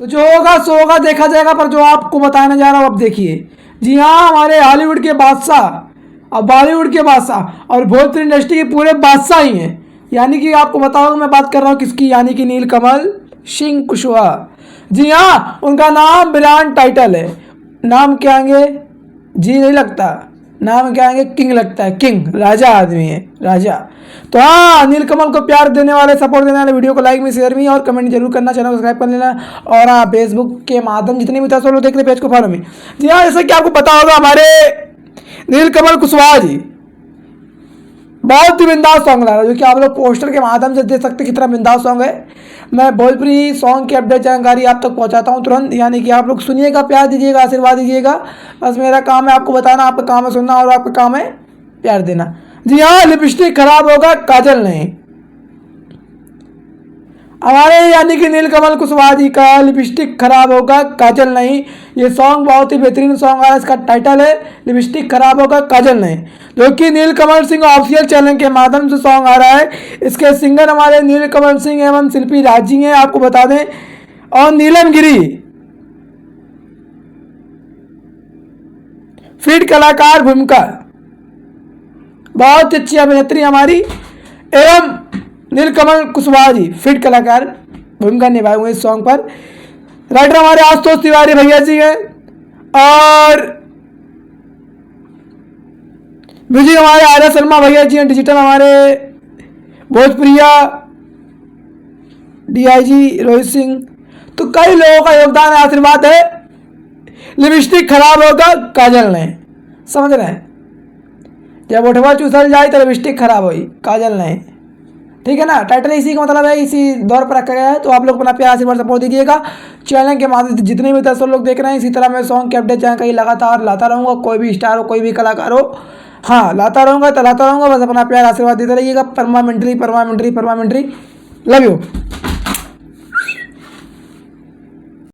तो जो होगा सो होगा, देखा जाएगा। पर जो आपको बताने जा रहा हूँ अब देखिए। जी हाँ, हमारे हॉलीवुड के बादशाह और बॉलीवुड के बादशाह और भोजपुरी इंडस्ट्री के पूरे बादशाह ही हैं। यानी कि आपको बताऊँ मैं बात कर रहा हूँ किसकी, यानी कि नीलकमल सिंह कुशवाहा। जी हाँ, उनका नाम ब्रांड टाइटल है। नाम क्या आएंगे जी नहीं लगता, नाम क्या आएंगे किंग लगता है। किंग राजा आदमी है, राजा। तो हाँ, नीलकमल को प्यार देने वाले, सपोर्ट देने वाले वीडियो को लाइक में, शेयर में और कमेंट जरूर करना, चैनल को सब्सक्राइब कर लेना। और हाँ, फेसबुक के माध्यम जितने भी था सब लोग देख रहे पेज को फॉलो में। जी हाँ, जैसे कि आपको पता होगा हमारे नीलकमल कुशवाहा जी बहुत ही बिंदास सॉन्ग ला रहा है, जो कि आप लोग पोस्टर के माध्यम से देख सकते हैं कितना बिंदास सॉन्ग है। मैं भोजपुरी सॉन्ग की अपडेट जानकारी आप तक पहुंचाता हूं तुरंत। यानी कि आप लोग सुनिएगा, प्यार दीजिएगा, आशीर्वाद दीजिएगा। बस मेरा काम है आपको बताना, आपका काम है सुनना और आपका काम है प्यार देना। जी हाँ, लिपस्टिक खराब होगा काजल नहीं। हमारे यानी कि नीलकमल कुशवाहा जी का लिपस्टिक खराब होगा काजल नहीं, ये सॉन्ग बहुत ही बेहतरीन सॉन्ग आ रहा है। इसका टाइटल है लिपस्टिक खराब होगा काजल नहीं, जो कि नीलकमल सिंह ऑफिशियल चैनल के माध्यम से सॉन्ग आ रहा है। इसके सिंगर हमारे नीलकमल सिंह एवं शिल्पी राज जी हैं, आपको बता दें। और नीलम गिरी फीड कलाकार भूमिका, बहुत अच्छी अभिनेत्री हमारी एवं नीलकमल कुशवाहा जी फिट कलाकार भूमिका निभाए हुए इस सॉन्ग पर। राइटर हमारे आशुतोष तिवारी भैया जी हैं और म्यूजिक हमारे आर्या शर्मा भैया जी हैं। डिजिटल हमारे भोजप्रिया डीआईजी रोहित सिंह। तो कई लोगों का योगदान है, आशीर्वाद है। लिपस्टिक खराब होगा काजल नहीं, समझ रहे हैं। जब उठवा चूसल जाए तो लिपस्टिक खराब हुई काजल नहीं, ठीक है ना। टाइटल इसी का मतलब है, इसी दौर पर रखा गया है। तो आप लोग अपना प्यार आशीर्वाद सपोर्ट दीजिएगा। चैनल के माध्यम से जितने भी 10 लोग देख रहे हैं, इसी तरह मैं सॉन्ग के अपडेट जानकारी लगातार लाता रहूँगा। कोई भी स्टार हो, कोई भी कलाकार हो, हाँ लाता रहूँगा, तो लाता रहूँगा। बस अपना प्यार आशीर्वाद देते रहिएगा। परमामेंट्री परमामेंट्री परमामेंट्री। Love you.